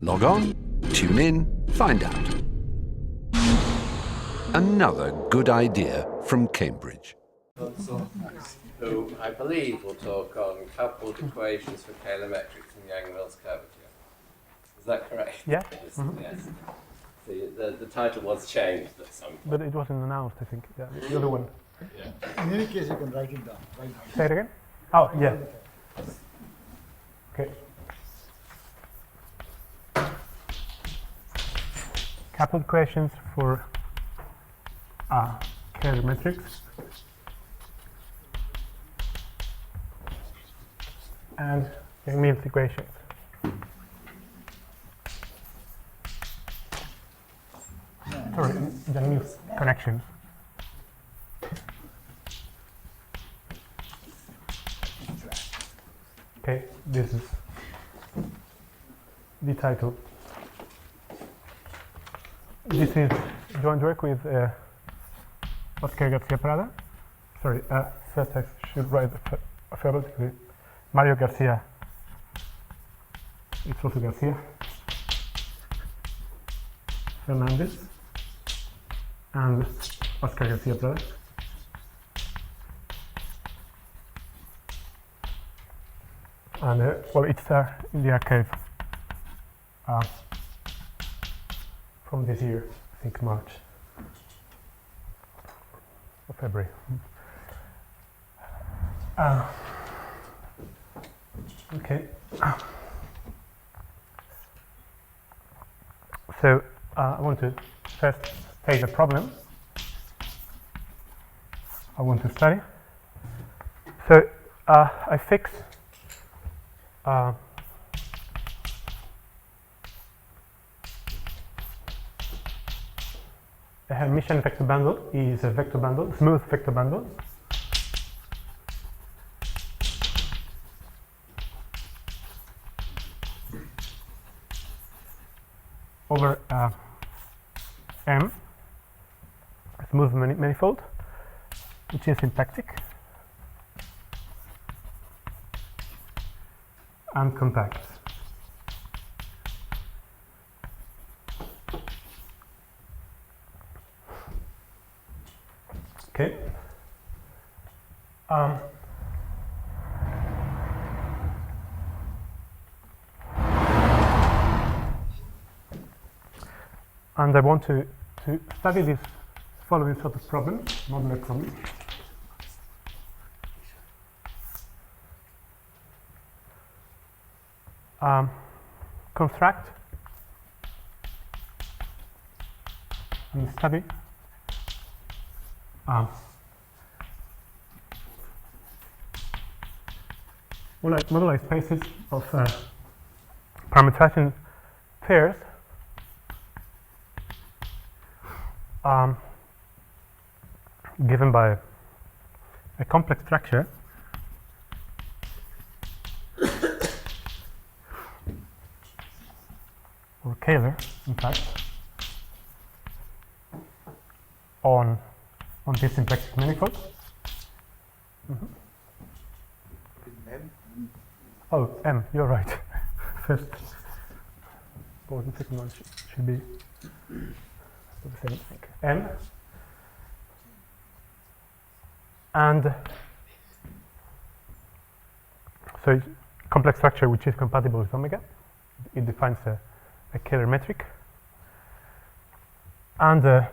Log on, tune in, find out. Another good idea from Cambridge. Who I believe will talk on coupled equations for Kähler metrics and Yang-Mills curvature. Is that correct? Yeah. Yes. The title was changed at some point. But it wasn't announced, I think. Yeah, the other one. Yeah. In any case, you can write it down. Say it again? Oh, yeah. Okay. Coupled equations for Kähler metrics and Yang-Mills equations. Sorry, Yang-Mills connections. Okay, this is the title. This is joint work with Oscar Garcia Prada. Sorry, first I should write alphabetically. Mario Garcia. It's also Garcia. Fernandez. And Oscar Garcia Prada. And well, it's in the archive from this year, I think March or February. Okay. So I want to first state the problem I want to study. So I fix a Hermitian vector bundle is a vector bundle, smooth vector bundle. Over M, a smooth manifold, which is symplectic and compact. Okay. And I want to study this following sort of problem, modular problem. Construct and study moduli spaces of parameterization pairs given by a complex structure or Kähler, in fact, on this symplectic manifold. Oh, M, you're right. First, the second one should be the same. M. And so it's complex structure which is compatible with omega. It defines a Kähler metric. And a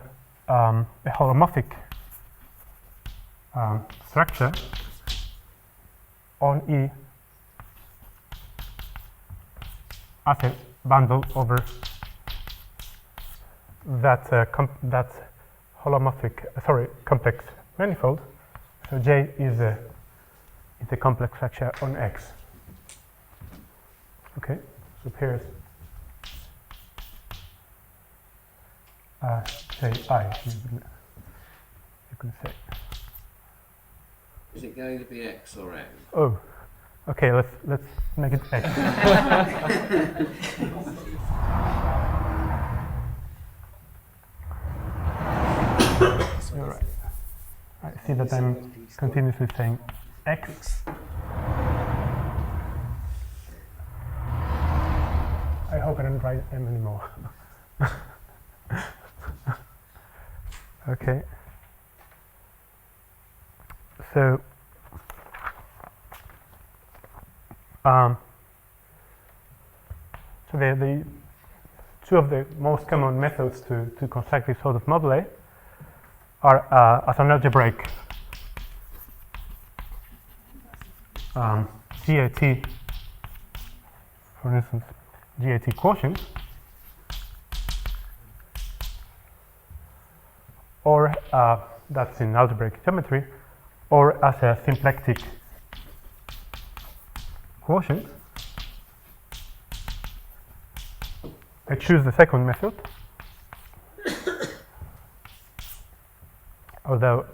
holomorphic structure on E as a bundle over that complex manifold. So J is a complex structure on X. Okay, so here's Ji, you can say. Is it going to be X or M? Oh, okay. Let's make it X. You're right. I see that I'm continuously saying X. I hope operand write M anymore. Okay. So the two of the most common methods to construct this sort of moduli are as an algebraic GAT, for instance, GAT quotient, or that's in algebraic geometry, or as a symplectic quotient. I choose the second method, although,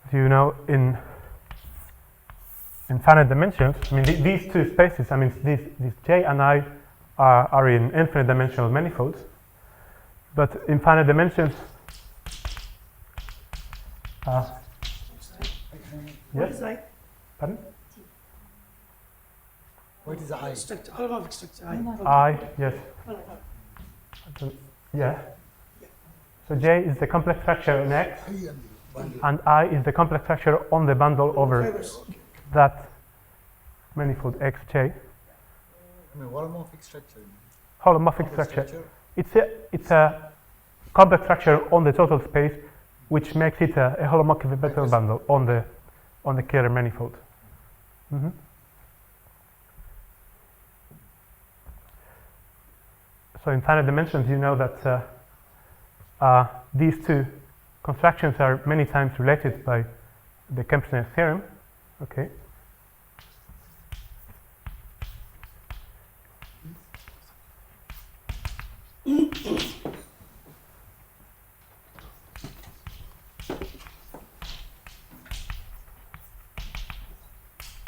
as you know, in finite dimensions, I mean, these two spaces, I mean, these J and I are in infinite dimensional manifolds, but in finite dimensions, What is I? pardon? What is the I? Structure, holomorphic structure. I, yes. Yeah. So J is the complex factor in X, and I is the complex factor on the bundle over Fibers. that manifold Xj. I mean, holomorphic structure. Holomorphic structure. It's a complex structure on the total space, which makes it a holomorphic vector bundle on the Kähler manifold. Mm-hmm. So in finite dimensions, you know that these two constructions are many times related by the Kempsner theorem. Okay.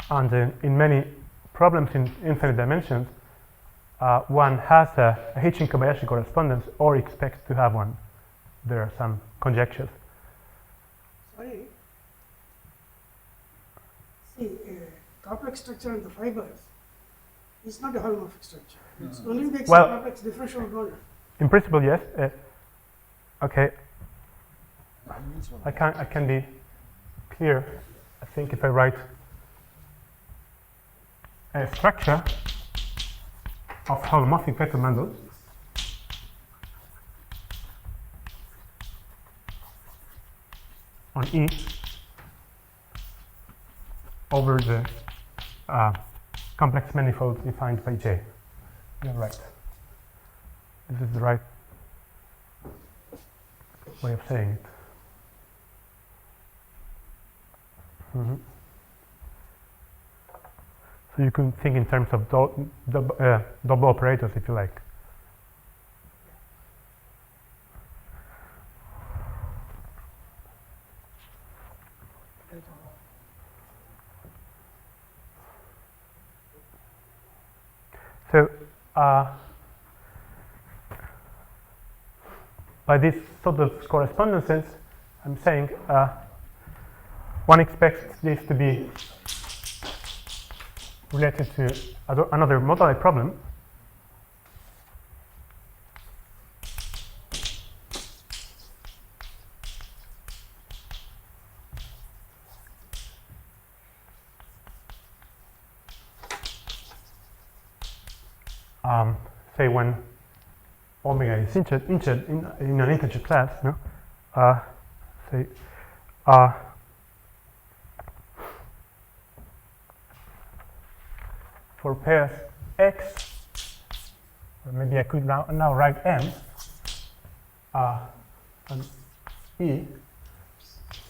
And in many problems in infinite dimensions, one has a Hitchin-Kobayashi correspondence or expects to have one. There are some conjectures. Sorry. See, complex structure in the fibers is not a holomorphic structure. It only makes Well, a complex differential model. In principle, yes. Okay. I can be clear. I think if I write a structure of holomorphic vector bundles on E over the complex manifold defined by J. You're right. This is the right way of saying it. Mm-hmm. So you can think in terms of double operators if you like. So by this sort of correspondences, I'm saying one expects this to be related to another moduli problem. Say when omega is integer in an integer class, no? Say for pairs X, or maybe I could now write M and E,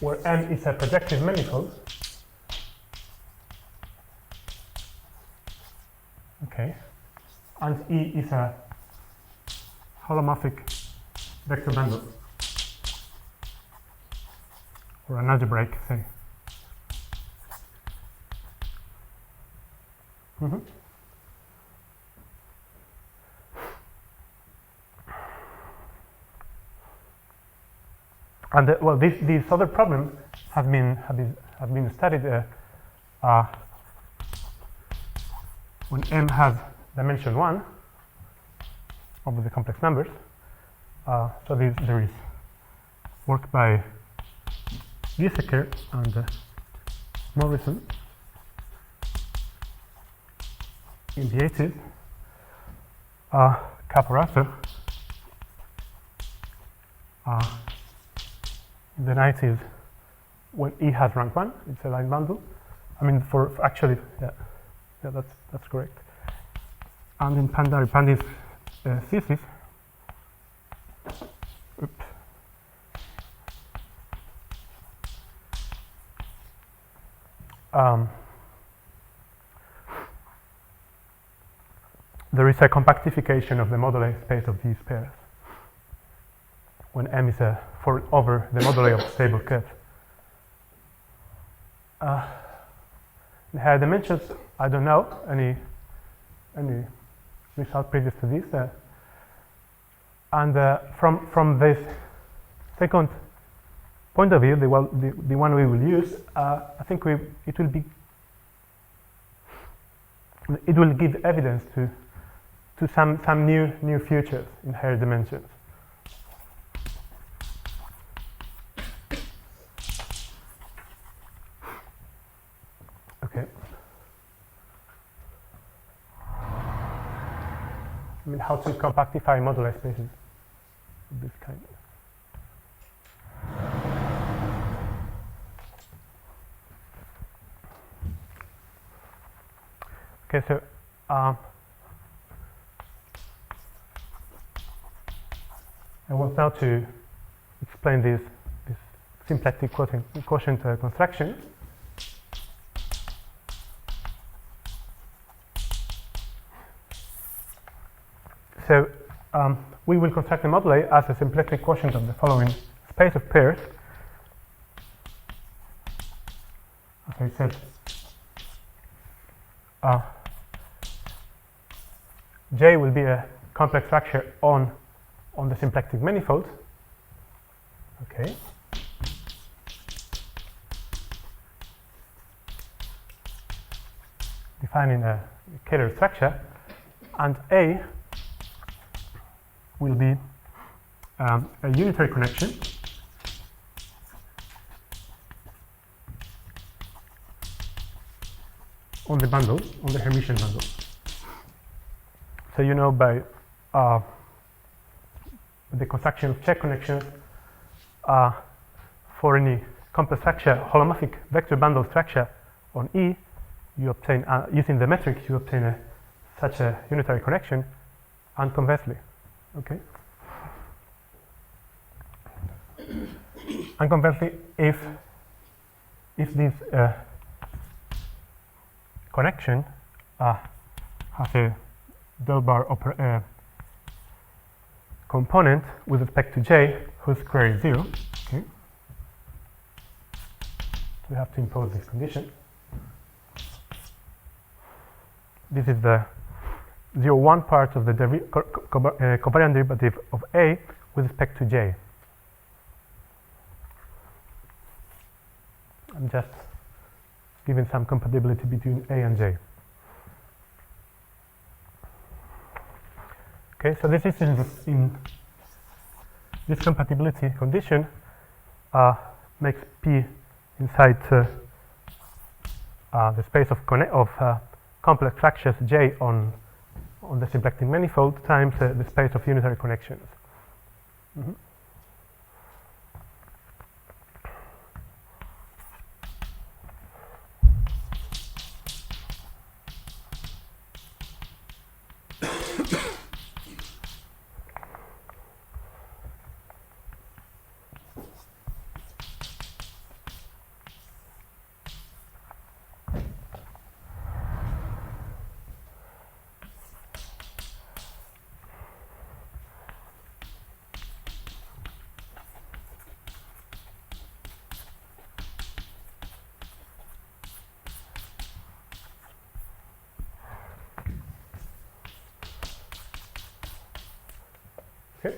where M is a projective manifold. Okay. And E is a holomorphic vector bundle, or an algebraic, say. Mm-hmm. And well, these other problems have been studied when M has dimension 1, of the complex numbers. So there is work by Giesecker and Morrison in the 80s, Caporaso in the 90s when E has rank 1, it's a line bundle. I mean, for actually, yeah, that's correct. And in Pandy's thesis, oops. There is a compactification of the moduli space of these pairs when M is over the moduli of stable curve. In higher dimensions, I don't know any result previous to this. And from this second point of view, the one we will use, I think it will give evidence to some new features in higher dimensions. Okay. I mean, how to compactify moduli spaces of this kind. Okay, so I want now to explain this symplectic quotient construction. So we will construct a moduli as a symplectic quotient of the following space of pairs. As I said, J will be a complex structure on the symplectic manifold. Okay. Defining a Kähler structure, and A will be a unitary connection on the bundle, on the Hermitian bundle. So you know by the construction of check connections for any complex structure, holomorphic vector bundle structure on E, you obtain, using the metrics, you obtain such a unitary connection, and conversely. Okay. And conversely, if this connection has a del bar component with respect to J whose square is 0, okay, we have to impose this condition. This is the 0,1 part of the covariant derivative of A with respect to J. I'm just giving some compatibility between A and J. Okay, so this is in this compatibility condition makes P inside the space of complex structures J on the symplectic manifold times the space of unitary connections. Mm-hmm. Okay.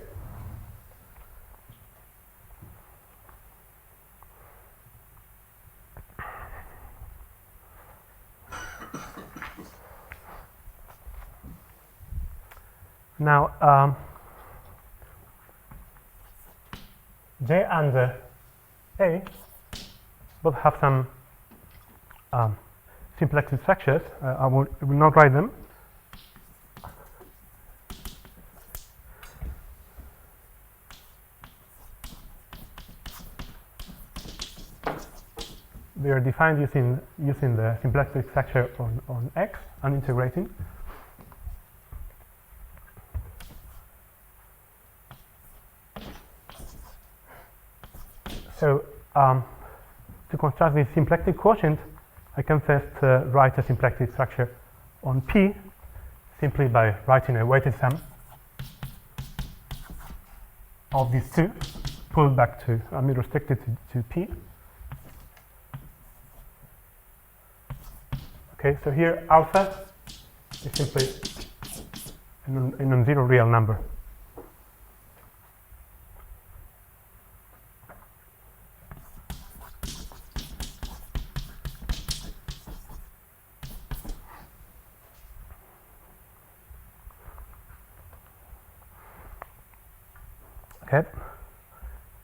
Now, J and A both have some symplectic structures. I will not write them. They are defined using the symplectic structure on X and integrating. So to construct this symplectic quotient, I can first write a symplectic structure on P simply by writing a weighted sum of these two, pulled back to, restricted to P. Okay, so here alpha is simply a non-zero real number. Okay,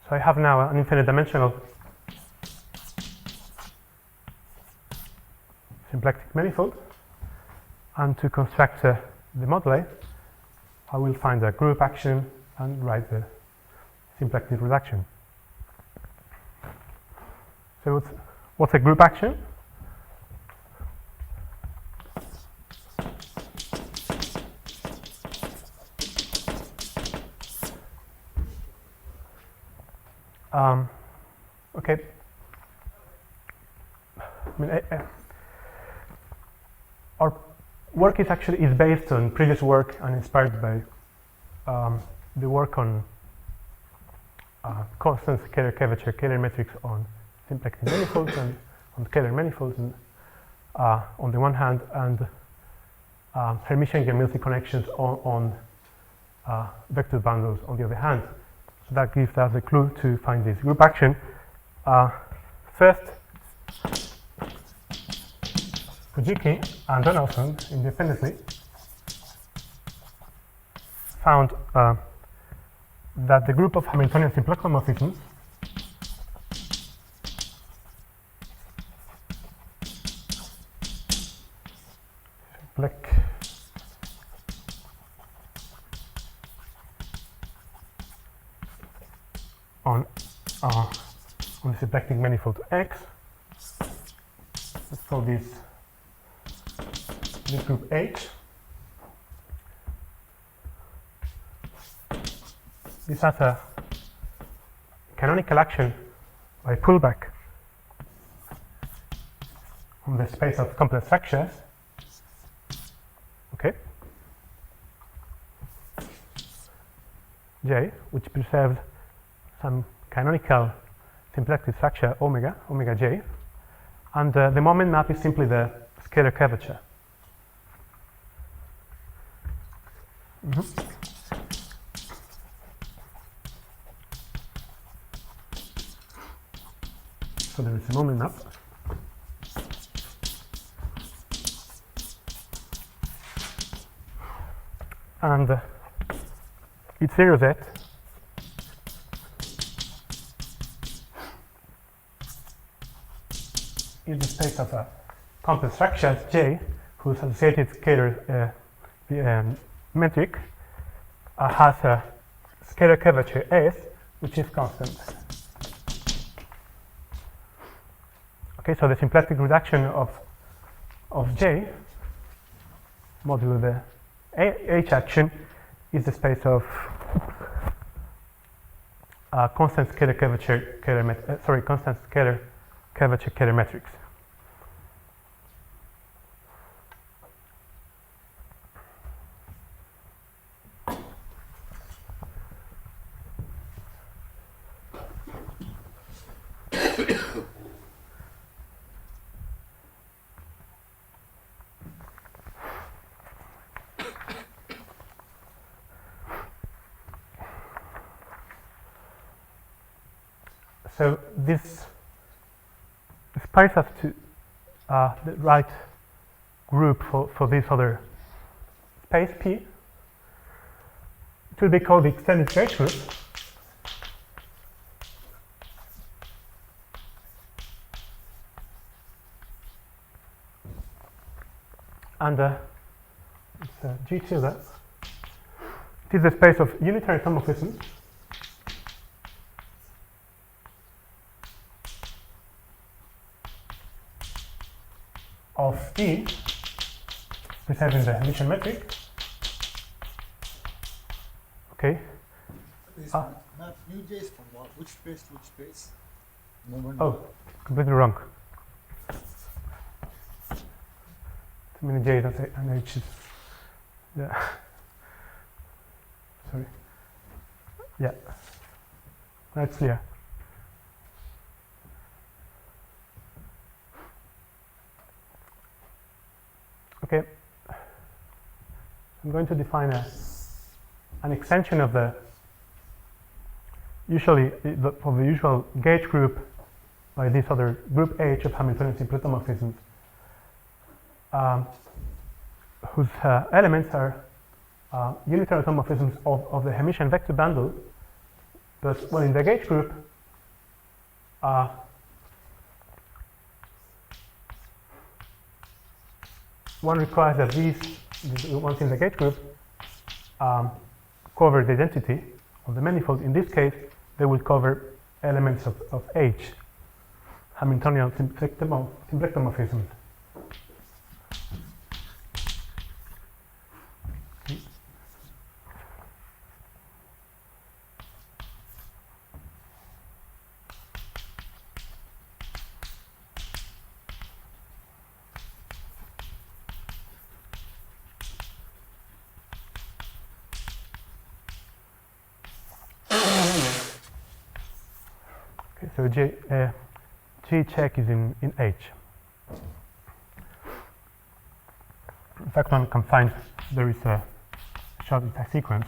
so I have now an infinite dimensional symplectic manifold, and to construct the moduli, I will find a group action and write the symplectic reduction. So what's a group action? Okay. Our work is based on previous work and inspired by the work on constant scalar curvature Kähler metrics on symplectic manifolds and on Kähler manifolds on the one hand, and Hermitian-Germilsi connections on vector bundles on the other hand. So that gives us a clue to find this group action. First, Fujiki and Donaldson independently found that the group of Hamiltonian simplexomorphisms on the symplectic manifold X. Let's call this group H. This has a canonical action by pullback on the space of complex structures. Okay. J, which preserves some canonical symplectic structure omega J, and the moment map is simply the scalar curvature. So there is a moment map. And its zero Z is the space of a complex structure J whose associated scalar metric has a scalar curvature S, which is constant. Okay, so the symplectic reduction of J modulo the H action is the space of constant scalar curvature constant scalar curvature Kähler metrics. So this inspires us to the right group for this other space P. will be called the extended gauge group. And it's G2 there. It is a space of unitary homomorphisms of E, preserving the Hermitian metric. Okay. This Ah. map UJ is from what? Which space to which space? Moment. Oh, completely wrong. Too many J's and H's. Yeah. Sorry. Yeah. That's clear. Okay. I'm going to define an extension of the of the usual gauge group by this other group H of Hamiltonian simple homomorphisms, whose elements are unitary homomorphisms of the Hermitian vector bundle, but well, in the gauge group, one requires that these ones in the gauge group cover the identity of the manifold. In this case, they will cover elements of H, Hamiltonian symplectomorphisms. So G check is in H. In fact, one can find there is a short attack sequence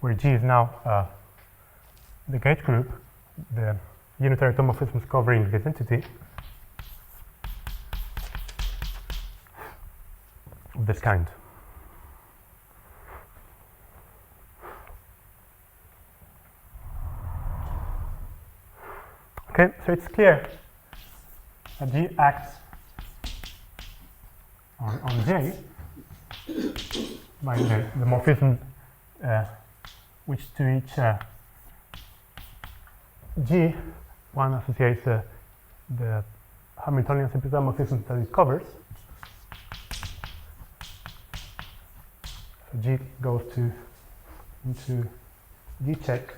where G is now the gauge group, the unitary homomorphisms covering the identity of this kind. Okay, so it's clear that G acts on J by the morphism which to each G one associates the Hamiltonian symplectomorphism that it covers. So G goes into G check.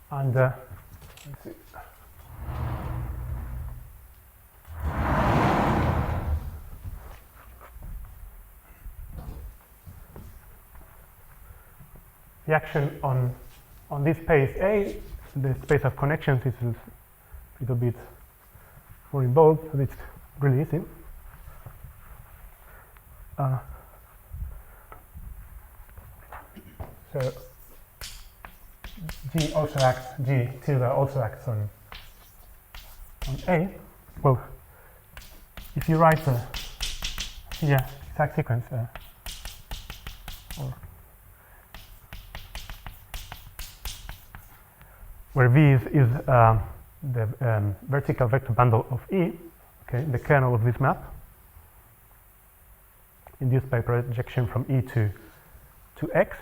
And let's see. The action on this space A, the space of connections, is a little bit more involved, but it's really easy. So G also acts, G tilde also acts on A. Well, if you write the exact sequence, or where V is the vertical vector bundle of E, okay, the kernel of this map, induced by projection from E to X.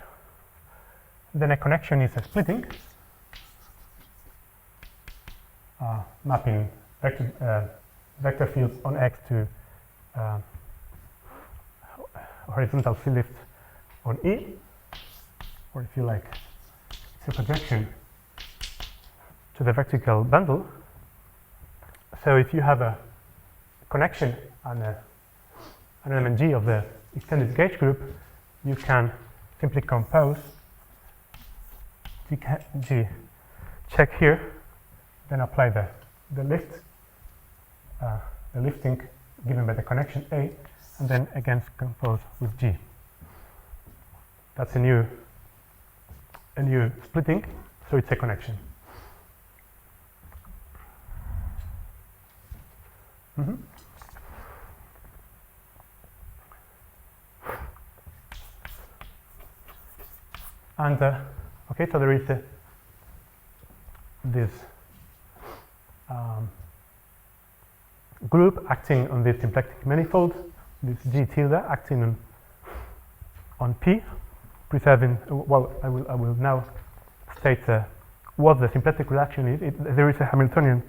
Then a connection is a splitting, mapping vector fields on X to horizontal field lift on E, or if you like, it's a projection to the vertical bundle. So if you have a connection and an element G of the extended gauge group, you can simply compose G check here, then apply the lifting given by the connection A, and then again compose with G. That's a new splitting, so it's a connection. And okay, so there is this group acting on this symplectic manifold, this G tilde acting on P, preserving. Well, I will now state what the symplectic reaction is. There is a Hamiltonian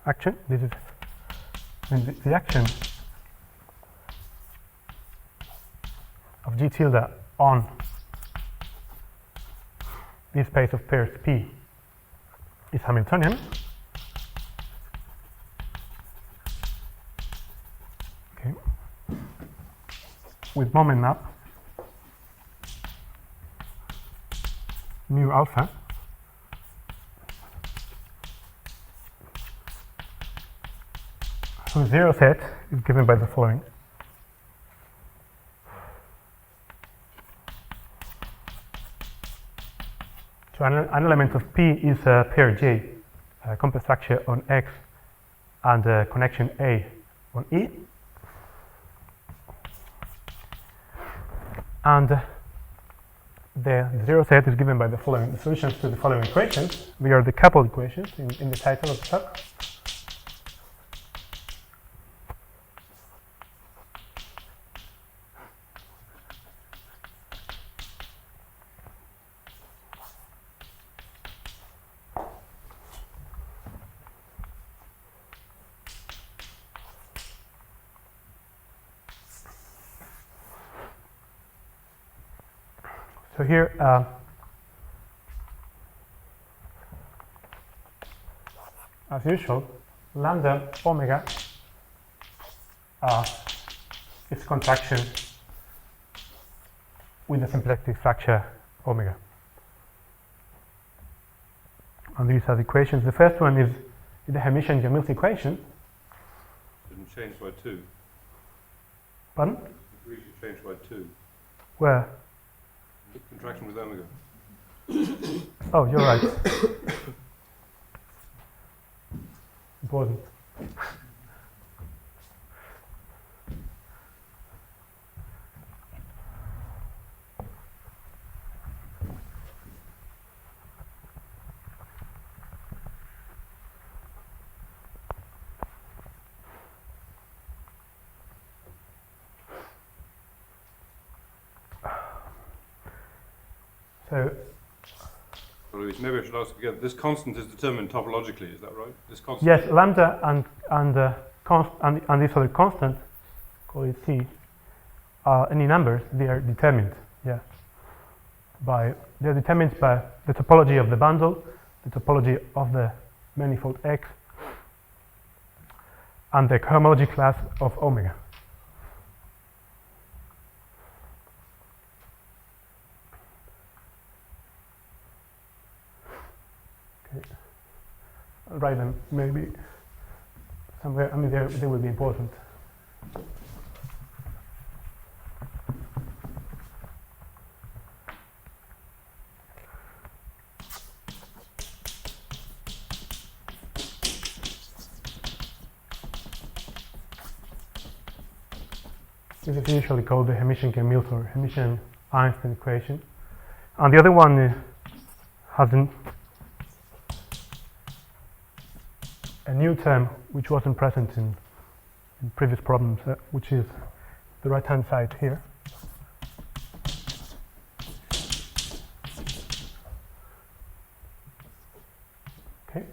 action. This is the action of G tilde on this space of pairs P is Hamiltonian. Okay. With moment map mu alpha whose zero set is given by the following. So an element of P is a pair J, a complex structure on X and a connection A on E. And the zero set is given by the following solutions to the following equations. They are the coupled equations in the title of the talk. So here, as usual, lambda omega is contraction with the symplectic structure omega. And these are the equations. The first one is the Hermitian-Jamil's equation. Didn't change by 2. Pardon? We should change by 2. Where? Contraction with omega. Oh, you're right. Important. So, maybe I should ask again. This constant is determined topologically, is that right? This constant. yes, lambda and this other constant, call it C, any numbers, they are determined. Yeah, they're determined by the topology of the bundle, the topology of the manifold X, and the cohomology class of omega. I'll write them maybe somewhere. I mean, they will be important. This is usually called the Hermitian-Jamil's or Hermitian-Einstein equation, and the other one has a new term which wasn't present in previous problems, which is the right-hand side here. Okay.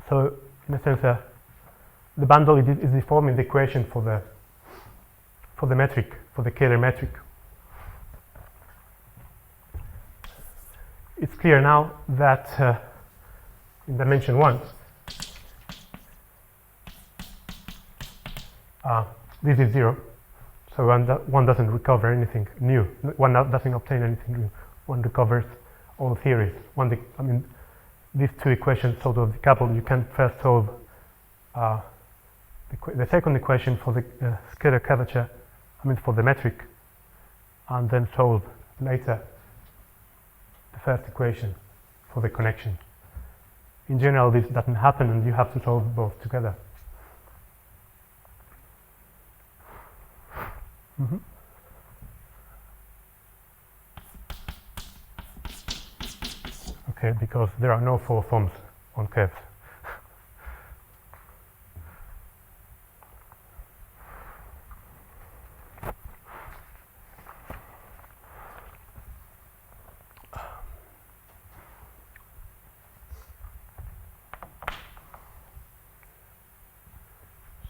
So, in a sense, the bundle is deforming the equation for the metric, for the Kähler metric. It's clear now that in dimension 1, this is 0, so one doesn't recover anything new. One doesn't obtain anything new. One recovers all theories. I mean, these two equations sort of decoupled. You can first solve the second equation for the scalar curvature, I mean for the metric, and then solve later the first equation for the connection. In general, this doesn't happen, and you have to solve both together. Mhm. Okay, because there are no 4 forms on curves.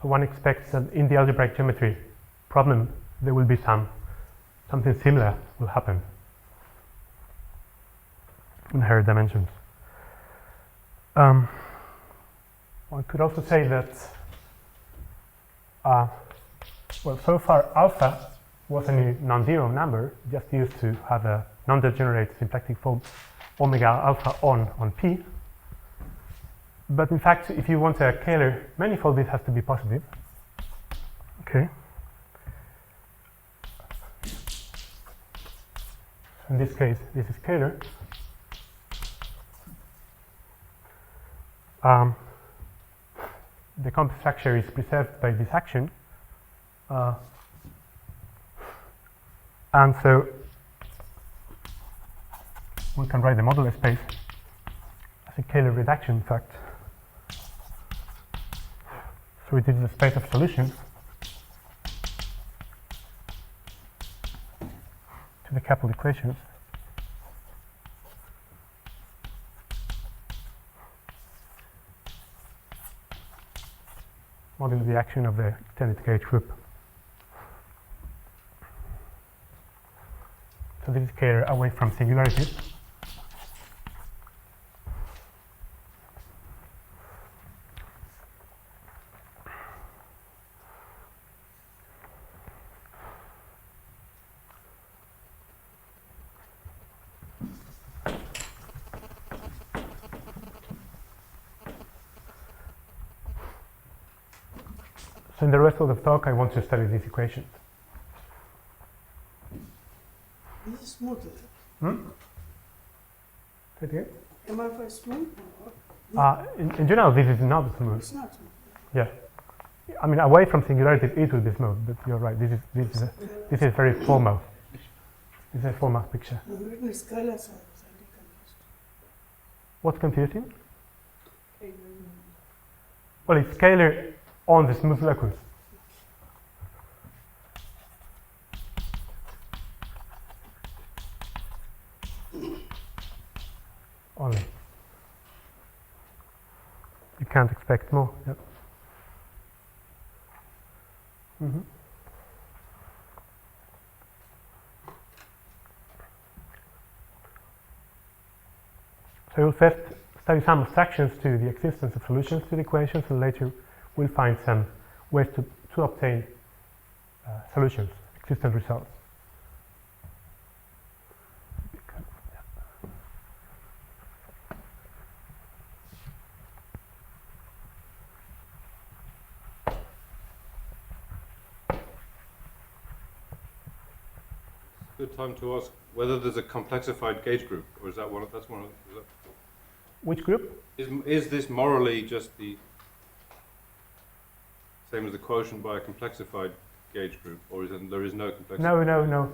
So one expects that in the algebraic geometry problem, there will be something similar will happen in higher dimensions. One could also say that, well, so far alpha was a non-zero number, just used to have a non-degenerate symplectic form omega alpha on P. But in fact, if you want a Kähler manifold, this has to be positive. Okay. In this case, this is Kähler. The complex structure is preserved by this action. And so we can write the modular space as a Kähler reduction, in fact. So it is the space of solutions to the coupled equations. Modeling the action of the extended gauge group. So this is Kähler away from singularities. So in the rest of the talk, I want to study these equations. This is smooth. Is it? Say it again? M alpha is smooth? Or In general, this is not smooth. it's not smooth. Yeah. I mean, away from singularity, it will be smooth, but you're right. This is very formal. This is a formal picture. No, written is scalars, I was confused. What's confusing? Okay, Well, it's Kähler on the smooth locus. Only. You can't expect more. Yep. So we'll first study some abstractions to the existence of solutions to the equations, and later we'll find some ways to obtain solutions, existent results. Good time to ask whether there's a complexified gauge group, or is that one? That's one. Which group? Is this morally just the same as the quotient by a complexified gauge group, or is there is no complexified? No.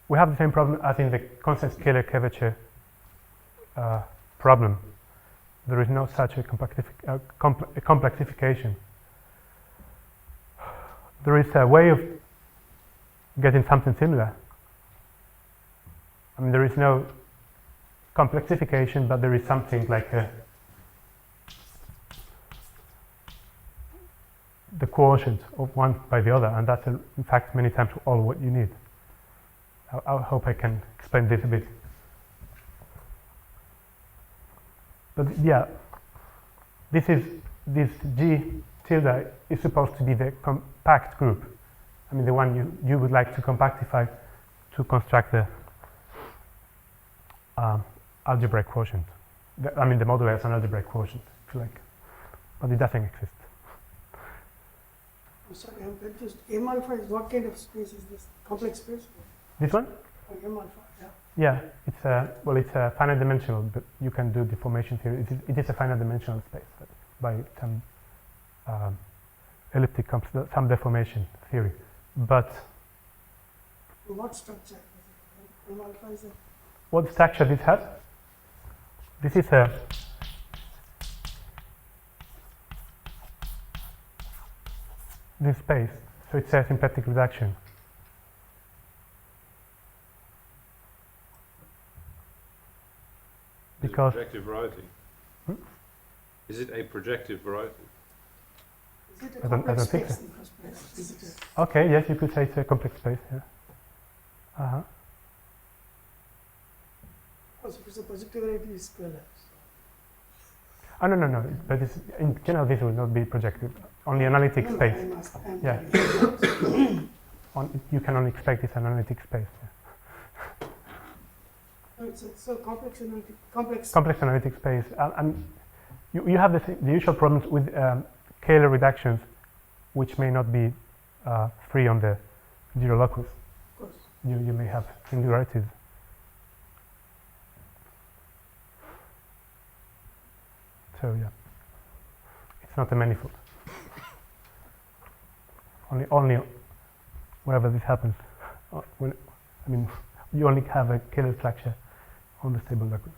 We have the same problem as in the constant scalar curvature problem. There is no such a complexification. There is a way of getting something similar. I mean, there is no complexification, but there is something like the quotient of one by the other, and that's in fact many times all what you need. I hope I can explain this a bit. But yeah, this G tilde is supposed to be the compact group. I mean, the one you would like to compactify to construct the algebraic quotient. I mean, the moduli as an algebraic quotient, if you like, but it doesn't exist. I'm sorry, I'm confused. M alpha is what kind of space is this? Complex space? This one? Oh, M alpha, yeah. Yeah, it's a finite dimensional, but you can do deformation theory. It is a finite dimensional space, but by some elliptic some deformation theory. But What structure? M alpha is a what structure this has? This is a this space, so it's a symplectic reduction. Because is it a projective variety? Is it a projective variety? Is it I a don't complex think space so. in the first place? Is it okay, yes, you could say it's a complex space. Yeah. if it's a projective variety, it's scalar. Oh, no. But in general, this will not be projective. On the analytic No, space, I'm Yeah. You can only expect it's an analytic space. Yeah. No, it's a complex analytic, complex. Complex analytic space, and you have the usual problems with Kähler reductions, which may not be free on the zero locus. Of course. You may have singularities. So yeah, it's not a manifold. Only wherever this happens, you only have a Kähler structure on the stable locus.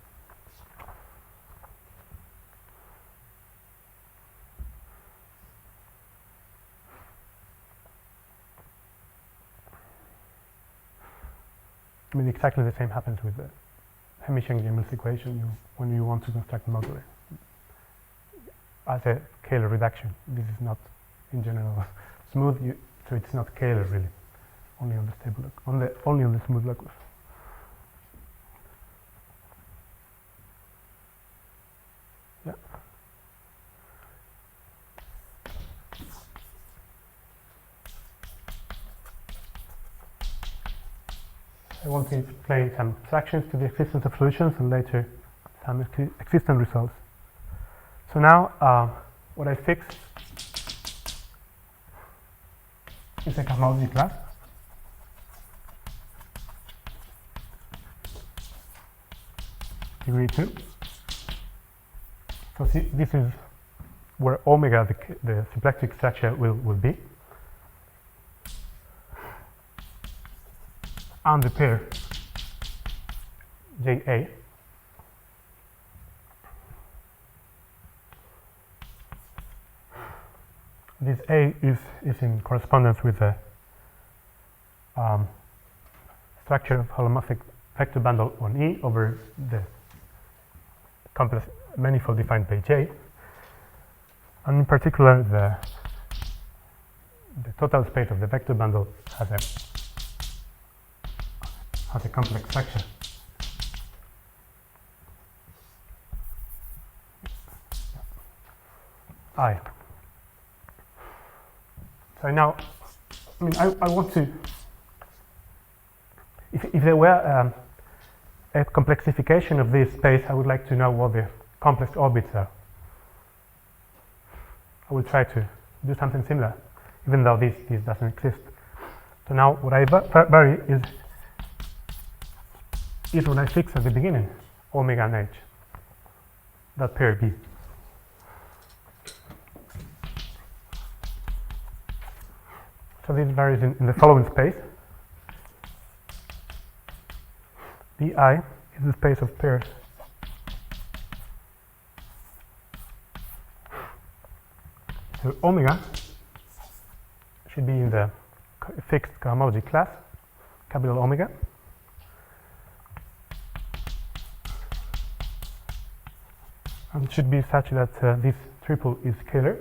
Exactly the same happens with the Hermitian-Gimmels equation when you want to construct a moduli. As a Kähler reduction, this is not, in general, smooth, so it's not Kähler really, only on the stable locus, only on the smooth locus. Yeah. I want to explain some fractions to the existence of solutions and later some existent results. So now what I fixed is a cohomology class. Degree 2. So see, this is where omega, the symplectic structure, will be. And the pair JA. This A is in correspondence with the structure of holomorphic vector bundle on E over the complex manifold defined by J, and in particular the total space of the vector bundle has a complex structure. I. So now, I want to, if there were a complexification of this space, I would like to know what the complex orbits are. I will try to do something similar, even though this doesn't exist. So now what I vary is what I fix at the beginning, omega and H, that pair B. So this varies in the following space. Bi is the space of pairs so omega should be in the fixed cohomology class, capital omega. And it should be such that this triple is Kähler.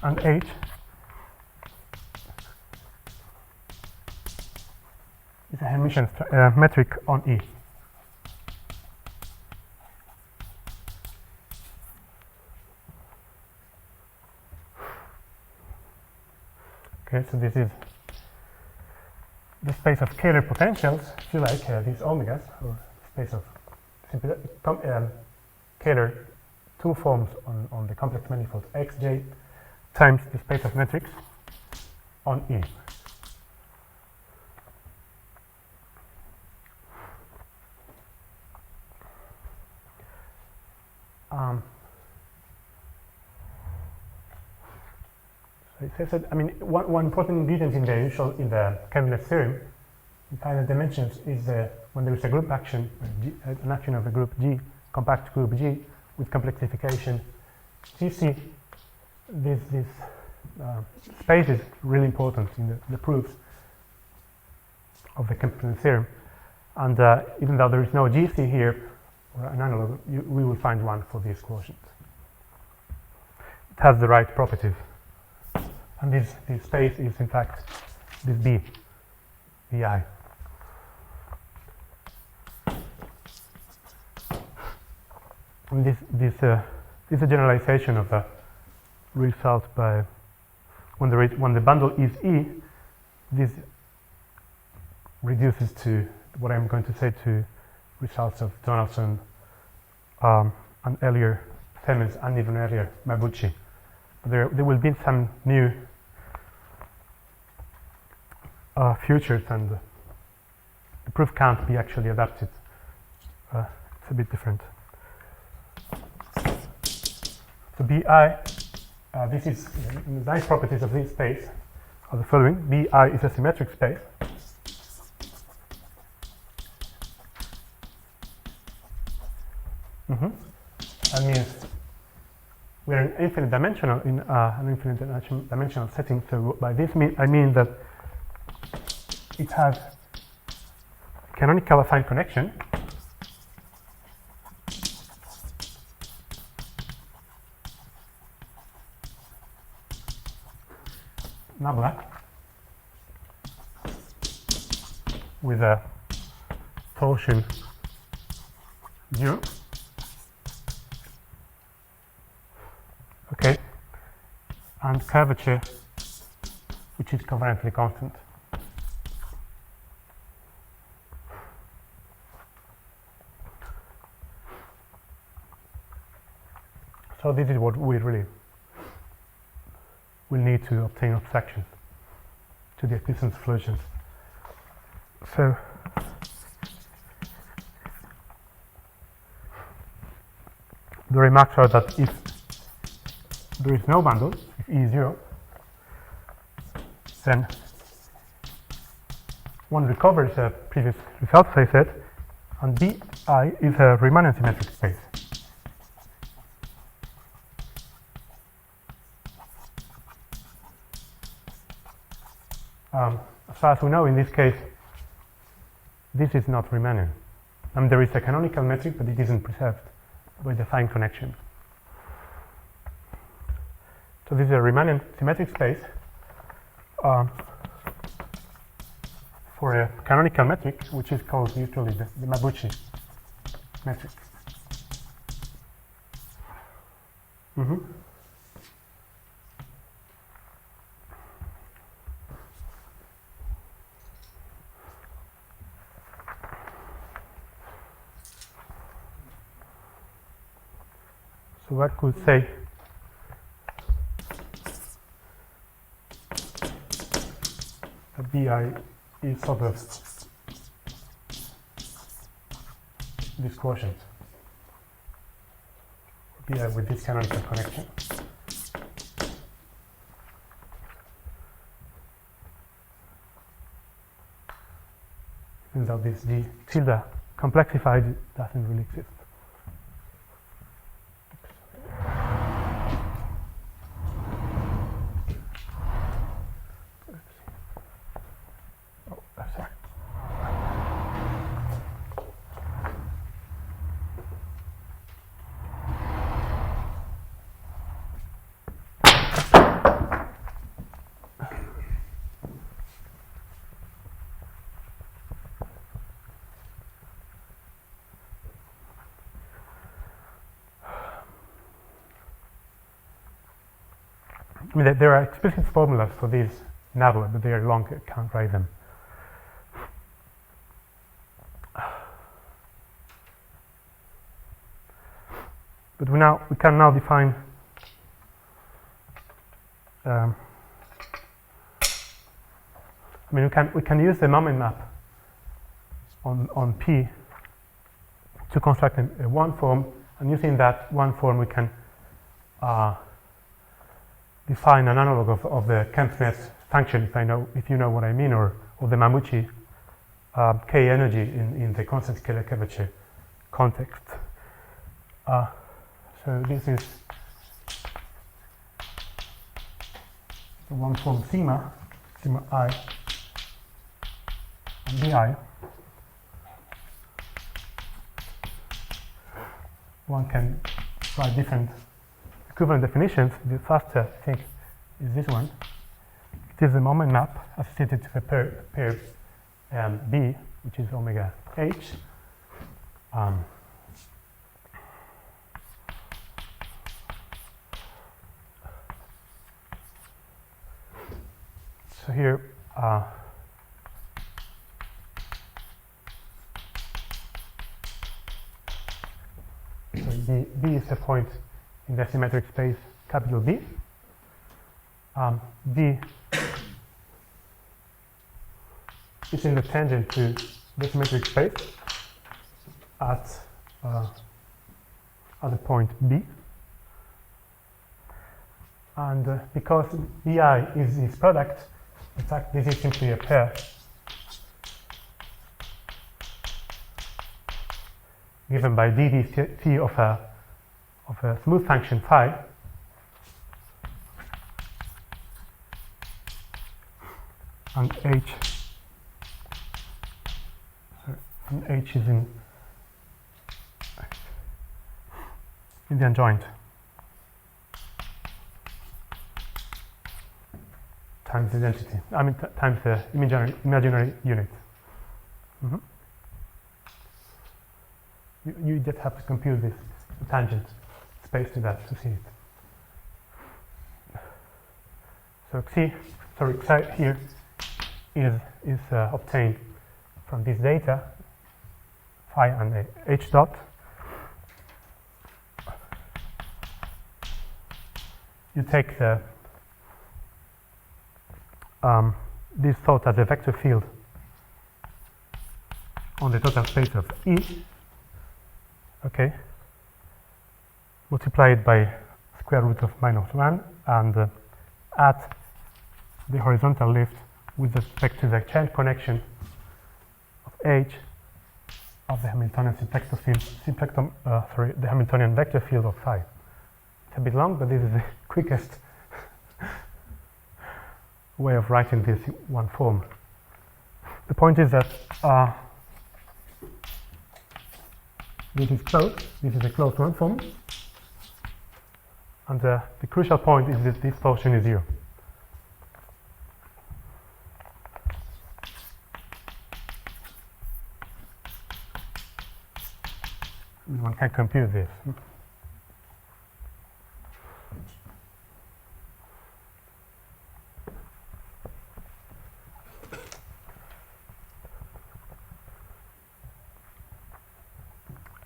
And H is a Hermitian metric on E. Okay, so this is the space of Kähler potentials, if you like, these omegas, or space of Kähler two forms on the complex manifold xj times the space of metrics on E. So it says that, I mean, one important ingredient in the Kähler theorem in finite dimensions is when there is a group action, an action of the group G, compact group G with complexification GC, this space is really important in the proofs of the Kähler theorem. And even though there is no GC here, or an analog, we will find one for this quotient. It has the right properties. And this space is, in fact, this B, BI. And this is a generalization of the result by when the bundle is E, this reduces to what I'm going to say to results of Donaldson and earlier Siemens and even earlier Mabuchi. There will be some new futures, and the proof can't be actually adapted. It's a bit different. So BI, this is the nice properties of this space are the following. BI is a symmetric space. That means we're in infinite dimensional in an infinite dimensional setting. So by this I mean that it has canonical affine connection nabla with a torsion 0. Okay, and curvature, which is covariantly constant. So this is what we really will need to obtain abstraction to the existence of solutions. So the remarks are that if there is no bundle, if E is 0, then one recovers a previous result, as I said, and BI is a Riemannian symmetric space. As far as we know, in this case, this is not Riemannian. I mean, there is a canonical metric, but it isn't preserved by the affine connection. So this is a Riemannian symmetric space for a canonical metric, which is called usually the Mabuchi metric. So one could say that BI is sort of this quotient, BI with this canonical connection. And so this G tilde complexified doesn't really exist. I mean, there are explicit formulas for these nabla, but they are long, I can't write them. But we can now define I mean, we can use the moment map on P to construct a one form And using that one form, we can define an analog of the Kempf-Ness function, if you know what I mean, or the Mamouchi K energy in the constant scalar curvature context. So this is the one form sigma I and bi. One can write different equivalent definitions. The fastest, I think, is this one. It is the moment map associated to the pair B, which is omega h. So here, B is a point in the symmetric space capital B. B is in the tangent to the symmetric space at the point B. And because Bi is its product, in fact, this is simply a pair given by ddt of a smooth function phi, and H is in the adjoint times the identity. I mean times the imaginary unit. You just have to compute this tangent space to that to see it. So Xi here is obtained from this data, phi and h dot. You take the this thought as a vector field on the total space of E. Okay, multiply it by square root of -1 and add the horizontal lift with respect to the chain connection of H of the Hamiltonian the Hamiltonian vector field of phi. It's a bit long, but this is the quickest way of writing this in one form. The point is that this is closed. This is a closed one form, and the crucial point is that this portion is 0. One can compute this.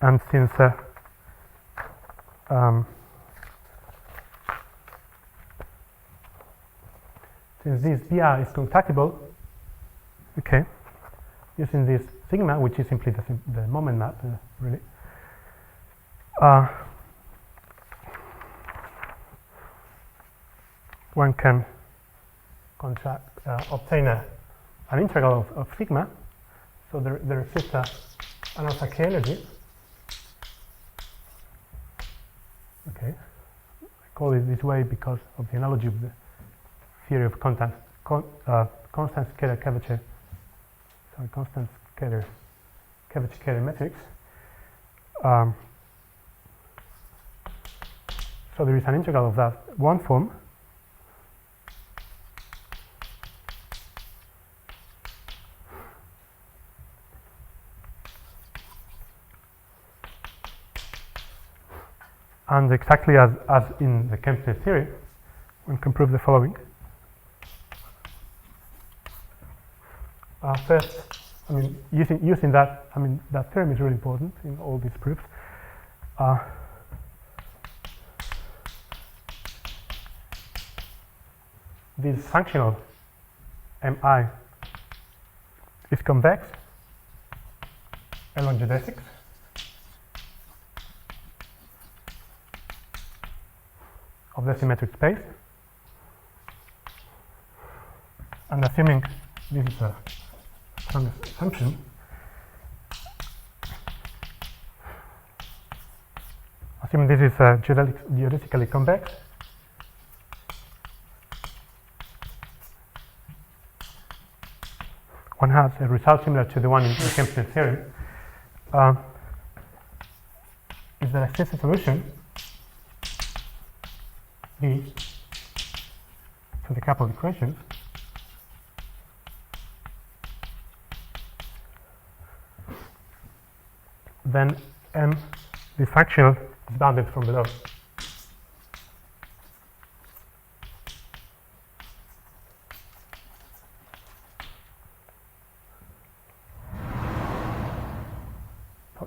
And since this BR is contactable, okay, using this sigma, which is simply the moment map, really, one can obtain an integral of sigma. So there exists an alpha k energy. Okay, I call it this way because of the analogy of the theory of constant scalar curvature. Sorry, constant scalar curvature metrics. So there is an integral of that one form. And exactly as in the Kempf-Ness theory, one can prove the following. First, I mean, using that, I mean, that term is really important in all these proofs. This functional Mi is convex along geodesics. of the symmetric space. And assuming this is a strong assumption, assuming this is geodesically convex, one has a result similar to the one in the Kemp's theorem. If there exists a solution B to the coupled equations, then M, the fractional, is bounded from below.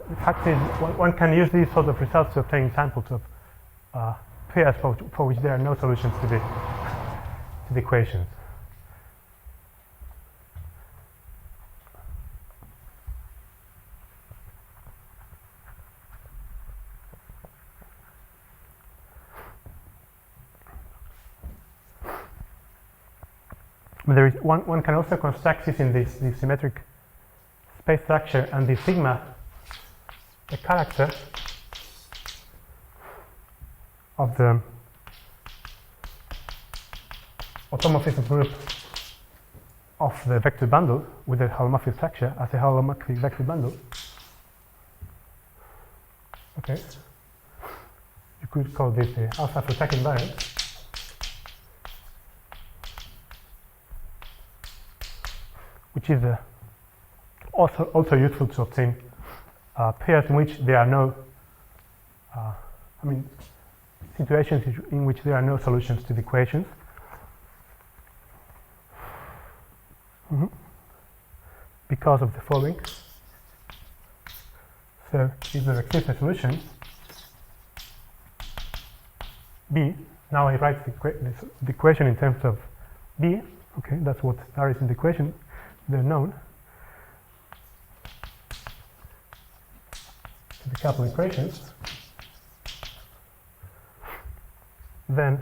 The fact is, one can use these sort of results to obtain samples of pairs for which there are no solutions to the equations. But there is one can also construct this in this symmetric space structure, and the sigma, the character of the automorphism group of the vector bundle with the holomorphic structure as a holomorphic vector bundle. Okay, you could call this the alpha Foucault invariant. Which is also useful to obtain pairs in which there are no, situations in which there are no solutions to the equations. Because of the following. So if there exists a solution B, now I write the equation in terms of B. Okay, that's what there is in the equation. They're known to the coupled equations. Then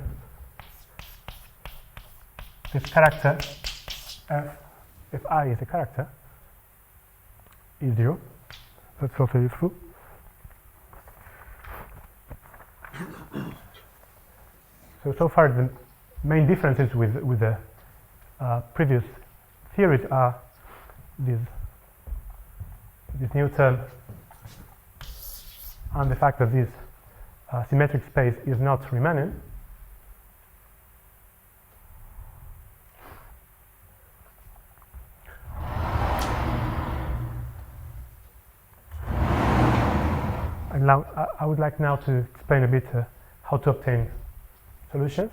this character if I is a character is 0. That's also useful. So far the main differences with the previous theories are this new term and the fact that this symmetric space is not Riemannian. And now I would like now to explain a bit how to obtain solutions.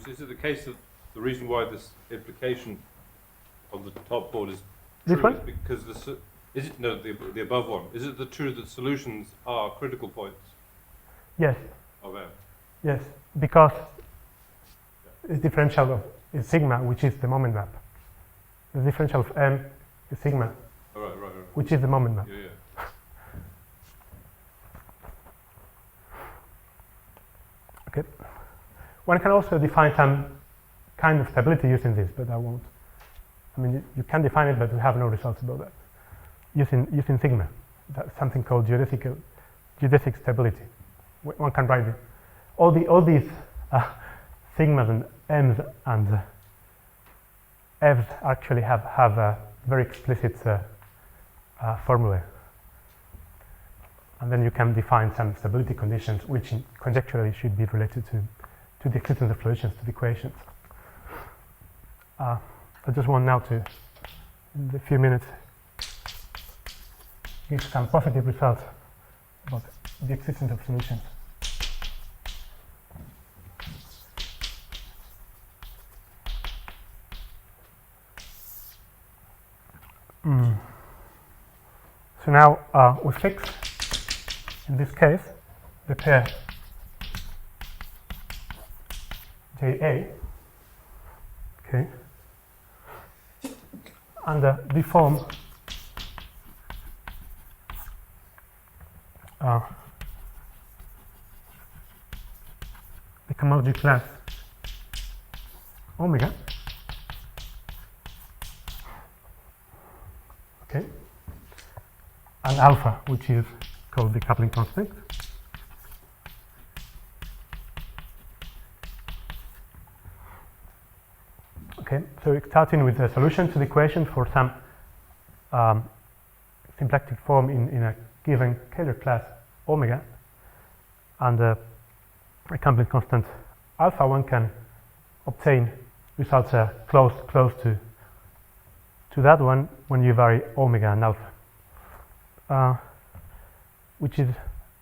Is it the case that the reason why this implication on the top board is true This one? is because is it no the above one? Is it the true that solutions are critical points Yes, of M? yes, because the differential of is sigma, which is the moment map. The differential of M is sigma, Oh, right. which is the moment map. Yeah. Okay. One can also define some kind of stability using this, but I won't. I mean, you can define it, but we have no results about that. Using sigma, that's something called geodesic stability. One can write it. All these sigmas and m's and f's actually have a very explicit formula. And then you can define some stability conditions, which conjecturally should be related to the existence of solutions to the equations. I just want now to, in the few minutes, give some positive results about the existence of solutions. So now we fix, in this case, the pair JA, okay, and deform the cohomology class omega, okay, and alpha, which is called the coupling constant. Okay, so we're starting with a solution to the equation for some symplectic form in a given Kähler class omega, and a coupling constant alpha. One can obtain results close to that one when you vary omega and alpha, which is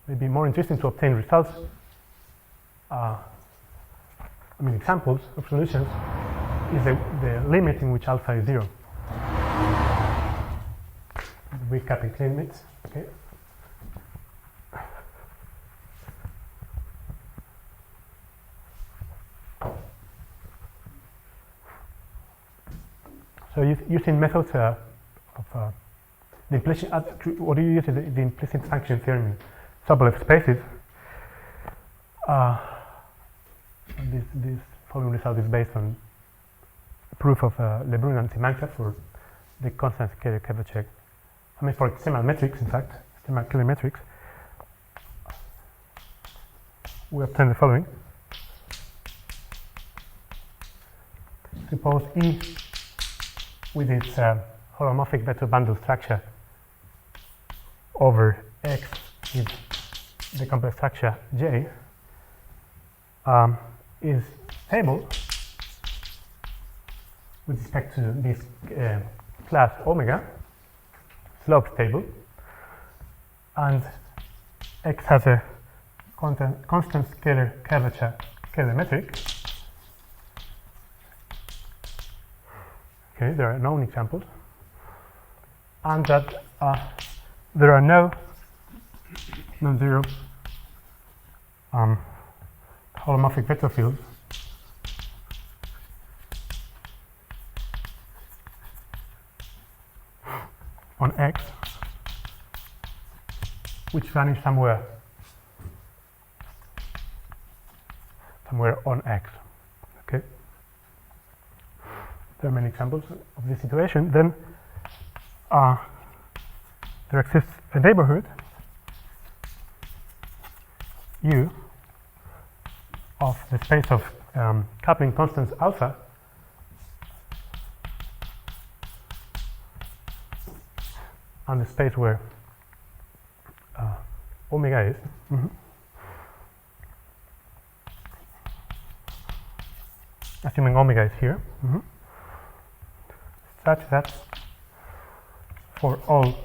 maybe more interesting to obtain results. Examples of solutions is the limit in which alpha is 0. The recapping limits. Okay. So using methods of the implicit, what do you use? The implicit function theorem in Sobolev spaces. This following result is based on proof of Lebrun and Simanka for the constant Kähler curvature. For external metrics, in fact, external Kähler metrics, we obtain the following. Suppose E with its holomorphic vector bundle structure over X is the complex structure J is stable with respect to this class omega, slope stable, and X has a constant scalar curvature Kähler metric. Okay, there are known examples, and that there are no non-zero holomorphic vector fields on X which vanish somewhere on X. Okay, there are many examples of this situation. Then there exists a neighborhood U of the space of coupling constants alpha and the space where omega is. Assuming omega is here, such that for all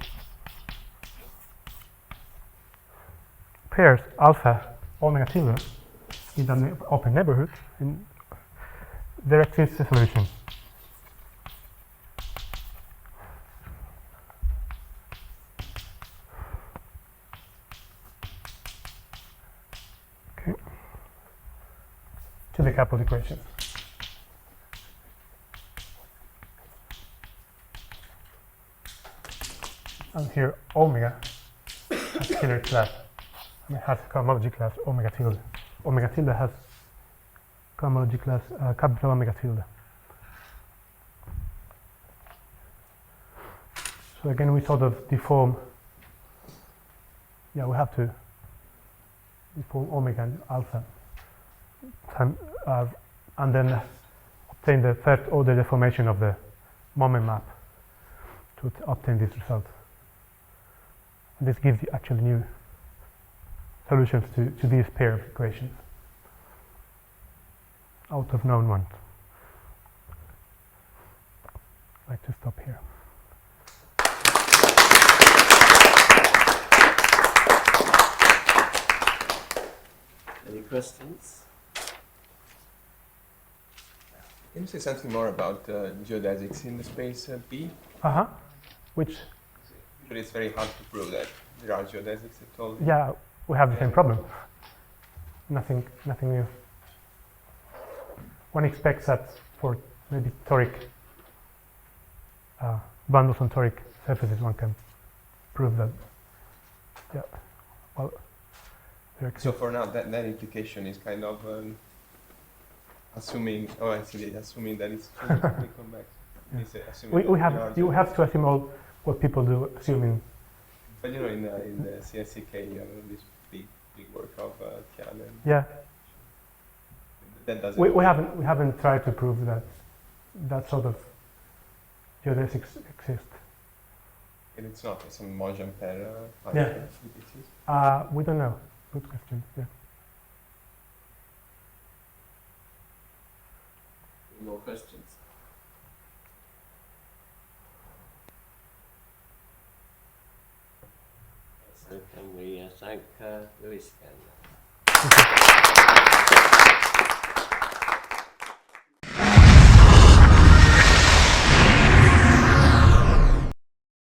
pairs alpha omega tilde in an open neighborhood, there exists a solution. Okay, to the coupled equation. And here omega has Kähler class, has cohomology class omega tilde. Omega tilde has cohomology class capital omega tilde. So again, we sort of deform. Yeah, we have to deform omega and alpha, and then obtain the third order deformation of the moment map to obtain this result. This gives you actually new solutions to this pair of equations out of known ones. I'd like to stop here. Any questions? Can you say something more about geodesics in the space P? Which? But it's very hard to prove that there are geodesics at all. Yeah, we have the same problem. Nothing new. One expects that for maybe toric bundles on toric surfaces, one can prove that. Yeah. Well, there So exists. for now, that implication is kind of assuming. Oh, I see. Assuming that it's truly convex. Yeah. It's, assuming We that have are you have to assume all what people do, assuming. But you know, in the CSCK, you have this big work of Kähler. Yeah. That doesn't. We haven't tried to prove that sort of geodesics exist. And it's not some Monge-Ampere Yeah. indices. We don't know. Good question. Yeah. Any more questions? So can we thank Luis again?